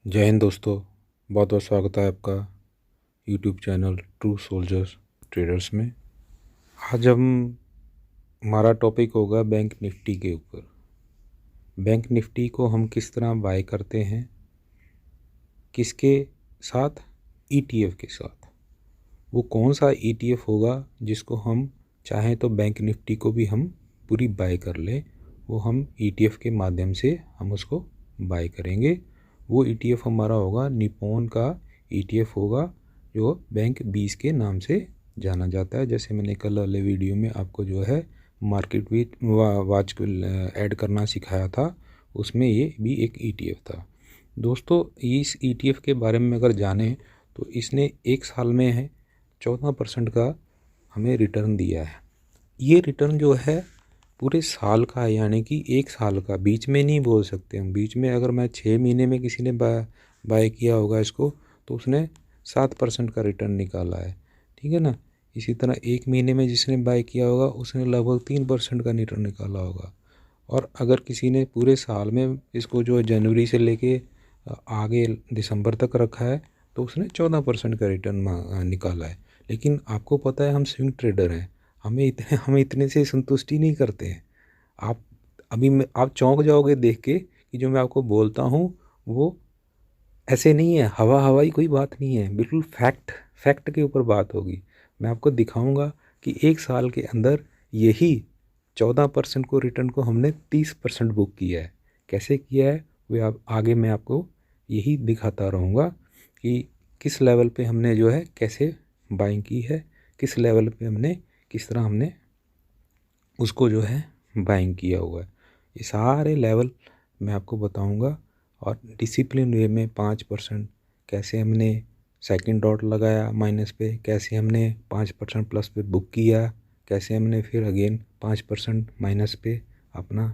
जय हिंद दोस्तों, बहुत बहुत स्वागत है आपका YouTube channel true soldiers traders में। आज हमारा टॉपिक होगा बैंक निफ्टी के ऊपर। बैंक निफ्टी को हम किस तरह बाय करते हैं, किसके साथ? ETF के साथ। वो कौन सा ETF होगा जिसको हम चाहें तो बैंक निफ्टी को भी हम पूरी बाय कर लें, वो हम ETF के माध्यम से हम उसको बाय करेंगे। वो ETF हमारा होगा निप्पॉन का ETF होगा, जो बैंक 20 के नाम से जाना जाता है। जैसे मैंने कल वाले वीडियो में आपको जो है मार्केट विथ वाच ऐड करना सिखाया था, उसमें ये भी एक ETF था। दोस्तों, इस ETF के बारे में अगर जानें तो इसने एक साल में है 14% का हमें रिटर्न दिया है। ये रिटर्न जो है पूरे साल का है, यानी कि एक साल का, बीच में नहीं बोल सकते हम। बीच में अगर मैं 6 महीने में किसी ने बाय किया होगा इसको तो उसने 7% का रिटर्न निकाला है, ठीक है ना। इसी तरह एक महीने में जिसने बाय किया होगा उसने लगभग 3% का रिटर्न निकाला होगा। और अगर किसी ने पूरे साल में इसको जो जनवरी से लेके आगे दिसंबर तक रखा है तो उसने 14% का रिटर्न निकाला है। लेकिन आपको पता है हम स्विंग ट्रेडर हैं, हम इतने से संतुष्टि नहीं करते हैं। आप आप चौंक जाओगे देख के कि जो मैं आपको बोलता हूँ वो ऐसे नहीं है, हवा हवाई कोई बात नहीं है, बिल्कुल फैक्ट के ऊपर बात होगी। मैं आपको दिखाऊंगा कि एक साल के अंदर यही 14% को रिटर्न को हमने 30% बुक किया है। कैसे किया है वो आप आगे मैं आपको यही दिखाता रहूँगा कि किस लेवल पे हमने जो है कैसे बाइंग की है, किस लेवल पे हमने किस तरह हमने उसको जो है बाइंग किया हुआ है। ये सारे लेवल मैं आपको बताऊंगा। और डिसिप्लिन वे में 5% कैसे हमने सेकंड डॉट लगाया माइनस पे, कैसे हमने 5% प्लस पे बुक किया, कैसे हमने फिर अगेन 5% माइनस पे अपना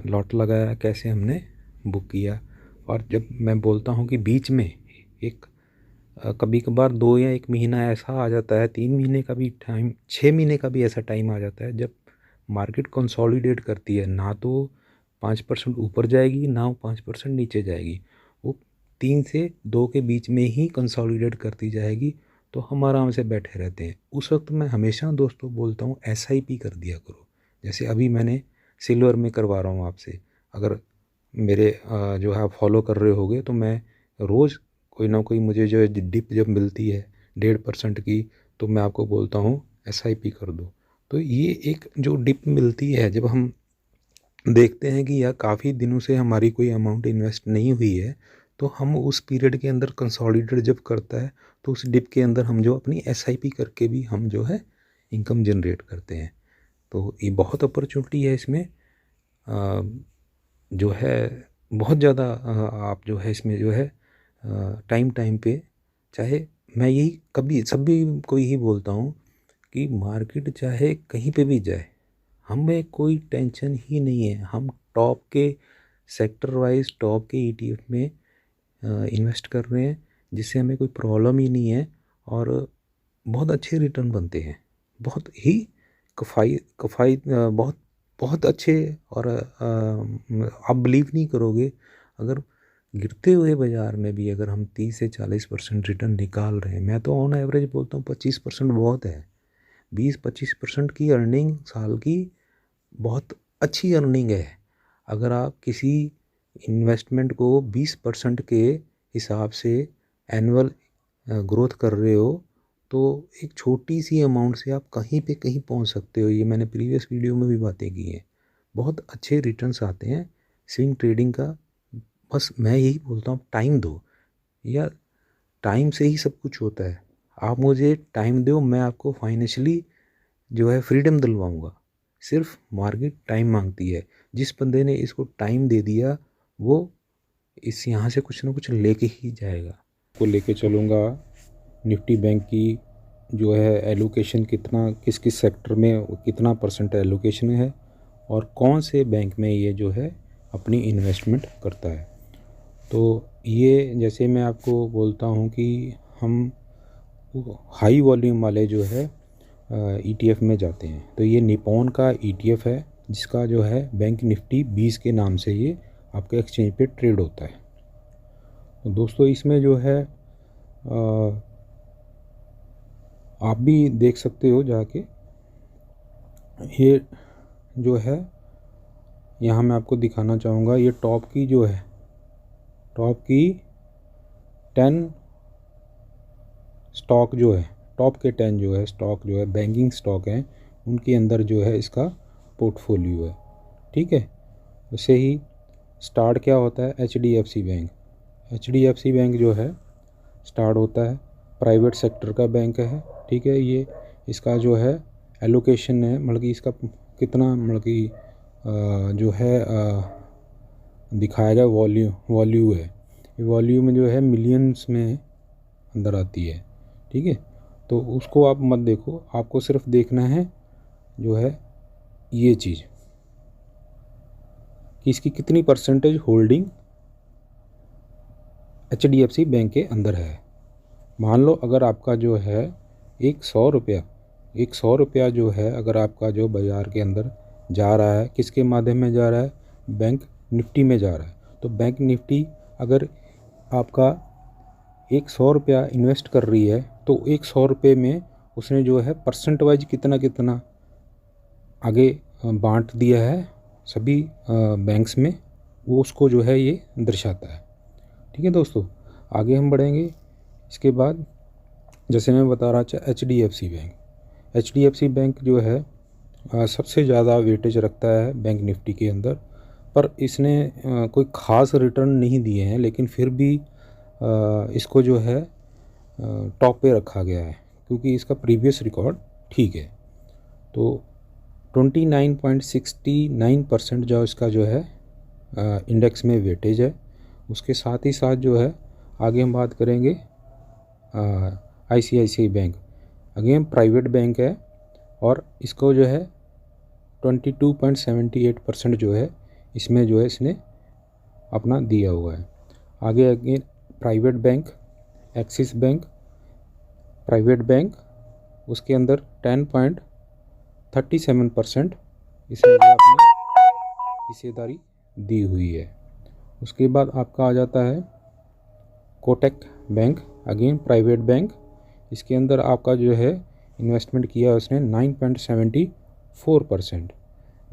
लॉट लगाया, कैसे हमने बुक किया। और जब मैं बोलता हूँ कि बीच में एक कभी कभार 2 या 1 महीना ऐसा आ जाता है, 3 महीने का भी टाइम, 6 महीने का भी ऐसा टाइम आ जाता है जब मार्केट कंसोलिडेट करती है, ना तो 5% ऊपर जाएगी ना वो 5% नीचे जाएगी, वो 3 से 2 के बीच में ही कंसोलिडेट करती जाएगी। तो हम आराम से बैठे रहते हैं। उस वक्त मैं हमेशा दोस्तों बोलता हूँ SIP कर दिया करो। जैसे अभी मैंने सिल्वर में करवा रहा हूँ आपसे, अगर मेरे जो है आप फॉलो कर रहे होगे तो मैं रोज़ कोई ना कोई मुझे जो है डिप जब मिलती है 1.5% की तो मैं आपको बोलता हूँ SIP कर दो। तो ये एक जो डिप मिलती है, जब हम देखते हैं कि यार काफ़ी दिनों से हमारी कोई अमाउंट इन्वेस्ट नहीं हुई है, तो हम उस पीरियड के अंदर कंसोलिडेट जब करता है तो उस डिप के अंदर हम जो अपनी SIP करके भी हम जो है इनकम जनरेट करते हैं। तो ये बहुत अपॉर्चुनिटी है इसमें, जो है बहुत ज़्यादा आप जो है इसमें जो है टाइम पे, चाहे मैं यही कभी सभी को यही बोलता हूँ कि मार्केट चाहे कहीं पे भी जाए, हमें कोई टेंशन ही नहीं है। हम टॉप के सेक्टर वाइज टॉप के ETF में इन्वेस्ट कर रहे हैं, जिससे हमें कोई प्रॉब्लम ही नहीं है और बहुत अच्छे रिटर्न बनते हैं, बहुत ही कफाई कफाई बहुत बहुत अच्छे। और आप बिलीव नहीं करोगे, अगर गिरते हुए बाज़ार में भी अगर हम 30 से 40% रिटर्न निकाल रहे हैं, मैं तो ऑन एवरेज बोलता हूँ 25% बहुत है। 20-25% की अर्निंग साल की बहुत अच्छी अर्निंग है। अगर आप किसी इन्वेस्टमेंट को 20% के हिसाब से एनुअल ग्रोथ कर रहे हो तो एक छोटी सी अमाउंट से आप कहीं पे कहीं पहुंच सकते हो। ये मैंने प्रीवियस वीडियो में भी बातें की हैं। बहुत अच्छे रिटर्न्स आते हैं स्विंग ट्रेडिंग का। बस मैं यही बोलता हूँ टाइम दो, या टाइम से ही सब कुछ होता है। आप मुझे टाइम दो, मैं आपको फाइनेंशियली जो है फ्रीडम दिलवाऊंगा। सिर्फ मार्केट टाइम मांगती है। जिस बंदे ने इसको टाइम दे दिया वो इस यहाँ से कुछ ना कुछ लेके ही जाएगा। को लेके चलूँगा निफ्टी बैंक की जो है एलोकेशन, कितना किस किस सेक्टर में कितना % एलोकेशन है और कौन से बैंक में ये जो है अपनी इन्वेस्टमेंट करता है। तो ये जैसे मैं आपको बोलता हूँ कि हम हाई वॉल्यूम वाले जो है ETF में जाते हैं, तो ये निप्पॉन का ETF है जिसका जो है बैंक निफ्टी 20 के नाम से ये आपके एक्सचेंज पे ट्रेड होता है। तो दोस्तों इसमें जो है आप भी देख सकते हो जाके, ये जो है यहाँ मैं आपको दिखाना चाहूँगा, ये टॉप की जो है, टॉप की 10 स्टॉक जो है, टॉप के 10 जो है स्टॉक जो है बैंकिंग स्टॉक हैं, उनके अंदर जो है इसका पोर्टफोलियो है। ठीक है, वैसे ही स्टार्ट क्या होता है, HDFC बैंक। HDFC बैंक जो है स्टार्ट होता है, प्राइवेट सेक्टर का बैंक है। ठीक है, ये इसका जो है एलोकेशन है, मतलब कि इसका कितना, मतलब कि जो है दिखाया गया वॉल्यू है, ये वॉल्यू में जो है मिलियंस में अंदर आती है। ठीक है, तो उसको आप मत देखो, आपको सिर्फ देखना है जो है ये चीज़ कि इसकी कितनी परसेंटेज होल्डिंग HDFC बैंक के अंदर है। मान लो अगर आपका जो है एक सौ रुपया जो है, अगर आपका जो बाज़ार के अंदर जा रहा है, किसके माध्यम में जा रहा है, बैंक निफ्टी में जा रहा है, तो बैंक निफ्टी अगर आपका 100 रुपया इन्वेस्ट कर रही है, तो 100 रुपये में उसने जो है परसेंट वाइज कितना कितना आगे बांट दिया है सभी बैंक्स में, वो उसको जो है ये दर्शाता है। ठीक है दोस्तों, आगे हम बढ़ेंगे। इसके बाद जैसे मैं बता रहा था HDFC बैंक जो है सबसे ज़्यादा वेटेज रखता है बैंक निफ्टी के अंदर, पर इसने कोई ख़ास रिटर्न नहीं दिए हैं, लेकिन फिर भी इसको जो है टॉप पे रखा गया है क्योंकि इसका प्रीवियस रिकॉर्ड ठीक है। तो 29.69% जो इसका जो है इंडेक्स में वेटेज है। उसके साथ ही साथ जो है आगे हम बात करेंगे ICICI bank, again private bank है, और इसको जो है 22.78% जो है इसमें जो है इसने अपना दिया हुआ है। आगे again private bank, axis bank private bank, उसके अंदर 10.37% इसने जो अपनी हिस्सेदारी दी हुई है। उसके बाद आपका आ जाता है Kotak bank, again private bank, इसके अंदर आपका जो है इन्वेस्टमेंट किया उसने 9.74%।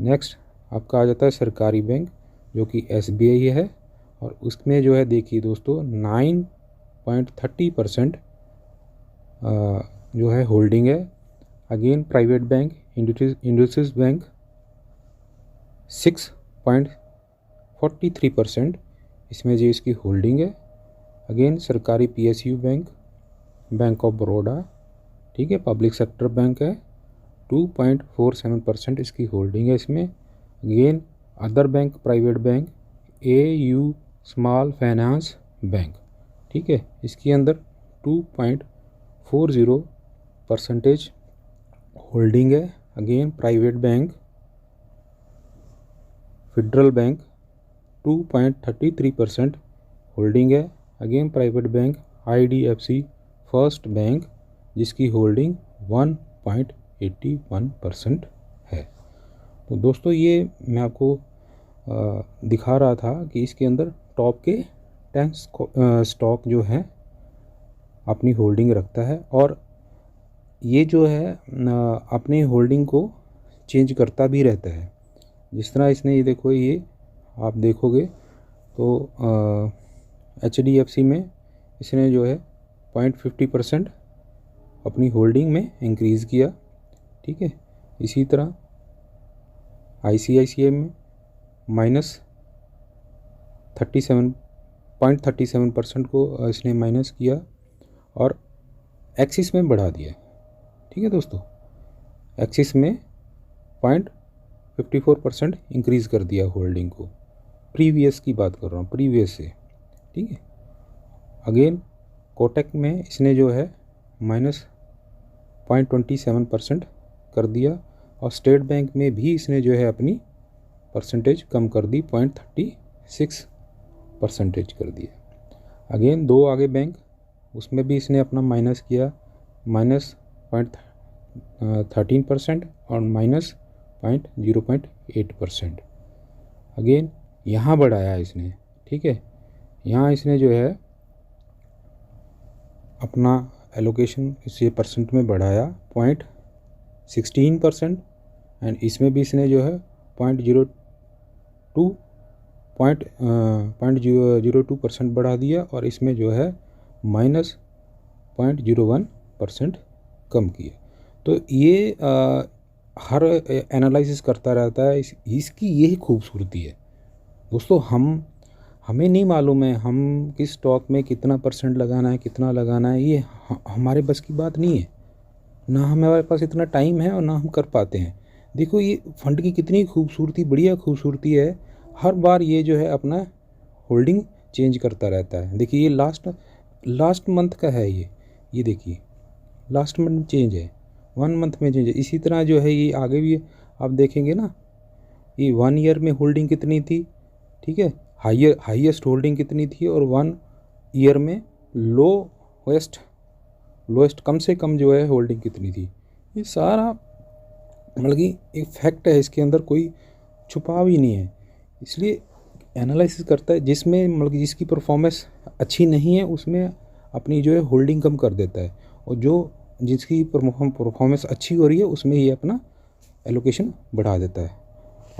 नेक्स्ट आपका आ जाता है सरकारी बैंक जो कि SBI है, और उसमें जो है देखिए दोस्तों 9.30% जो है होल्डिंग है। Again private bank IndusInd bank 6.43% इसमें जो इसकी होल्डिंग है। अगेन सरकारी PSU बैंक ऑफ बड़ौदा, ठीक है, पब्लिक सेक्टर बैंक है, 2.47% इसकी होल्डिंग है इसमें। Again other bank private bank AU small finance bank, ठीक है, इसके अंदर 2.40% होल्डिंग है। Again private bank federal bank 2.33% holding है। Again private bank IDFC first bank जिसकी होल्डिंग 1.81% है। तो दोस्तों ये मैं आपको दिखा रहा था कि इसके अंदर टॉप के 10 स्टॉक जो है अपनी होल्डिंग रखता है, और ये जो है अपनी होल्डिंग को चेंज करता भी रहता है। जिस तरह इसने ये देखो, ये आप देखोगे तो HDFC में इसने जो है 0.50% अपनी होल्डिंग में इंक्रीज़ किया, ठीक है। इसी तरह ICICI में -37.37% को इसने माइनस किया और एक्सिस में बढ़ा दिया, ठीक है दोस्तों। एक्सिस में 0.54% इंक्रीज़ कर दिया होल्डिंग को, प्रीवियस की बात कर रहा हूँ, प्रीवियस से, ठीक है। अगेन कोटक में इसने जो है -0.27% कर दिया, और स्टेट बैंक में भी इसने जो है अपनी परसेंटेज कम कर दी, 0.36% कर दिया। अगेन दो आगे बैंक, उसमें भी इसने अपना माइनस किया, -0.13% और -0.8%। अगेन यहाँ बढ़ाया इसने, ठीक है। यहाँ इसने जो है अपना एलोकेशन इसे परसेंट में बढ़ाया 0.16%, एंड इसमें भी इसने जो है 0.02% बढ़ा दिया, और इसमें जो है -0.01% कम किया। तो ये हर एनालिसिस करता रहता है, इसकी यही खूबसूरती है दोस्तों। हमें नहीं मालूम है हम किस स्टॉक में कितना परसेंट लगाना है, कितना लगाना है, ये हमारे बस की बात नहीं है, ना हमारे पास इतना टाइम है और ना हम कर पाते हैं। देखो ये फंड की कितनी खूबसूरती, बढ़िया खूबसूरती है। हर बार ये जो है अपना होल्डिंग चेंज करता रहता है। देखिए ये लास्ट मंथ का है, ये देखिए लास्ट मंथ चेंज है, 1 मंथ में चेंज है। इसी तरह जो है ये आगे भी आप देखेंगे ना, ये 1 ईयर में होल्डिंग कितनी थी, ठीक है, हाईएस्ट होल्डिंग कितनी थी, और 1 ईयर में लोएस्ट कम से कम जो है होल्डिंग कितनी थी। ये सारा मतलब कि एक फैक्ट है, इसके अंदर कोई छुपाव ही नहीं है। इसलिए एनालिसिस करता है, जिसमें मतलब जिसकी परफॉर्मेंस अच्छी नहीं है उसमें अपनी जो है होल्डिंग कम कर देता है, और जिसकी परफॉर्मेंस अच्छी हो रही है उसमें ये अपना एलोकेशन बढ़ा देता है।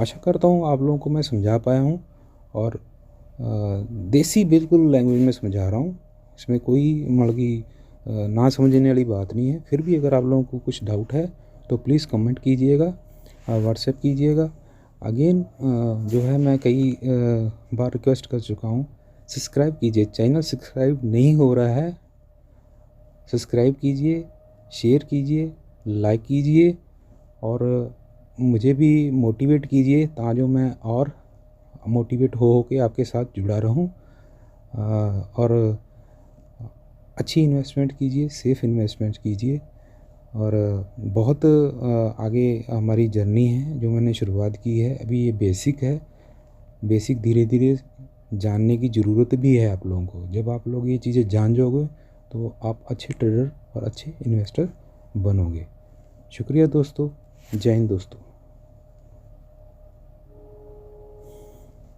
आशा करता हूँ आप लोगों को मैं समझा पाया हूँ, और देसी बिल्कुल लैंग्वेज में समझा रहा हूँ, इसमें कोई मतलब कि ना समझने वाली बात नहीं है। फिर भी अगर आप लोगों को कुछ डाउट है तो प्लीज़ कमेंट कीजिएगा, व्हाट्सएप कीजिएगा। अगेन जो है मैं कई बार रिक्वेस्ट कर चुका हूँ, सब्सक्राइब कीजिए। चैनल सब्सक्राइब नहीं हो रहा है, सब्सक्राइब कीजिए, शेयर कीजिए, लाइक कीजिए, और मुझे भी मोटिवेट कीजिए ताकि मैं और मोटिवेट हो के आपके साथ जुड़ा रहूं। और अच्छी इन्वेस्टमेंट कीजिए, सेफ़ इन्वेस्टमेंट कीजिए। और बहुत आगे हमारी जर्नी है जो मैंने शुरुआत की है, अभी ये बेसिक है। बेसिक धीरे धीरे जानने की ज़रूरत भी है आप लोगों को। जब आप लोग ये चीज़ें जान जाओगे तो आप अच्छे ट्रेडर और अच्छे इन्वेस्टर बनोगे। शुक्रिया दोस्तों, जय हिंद दोस्तों।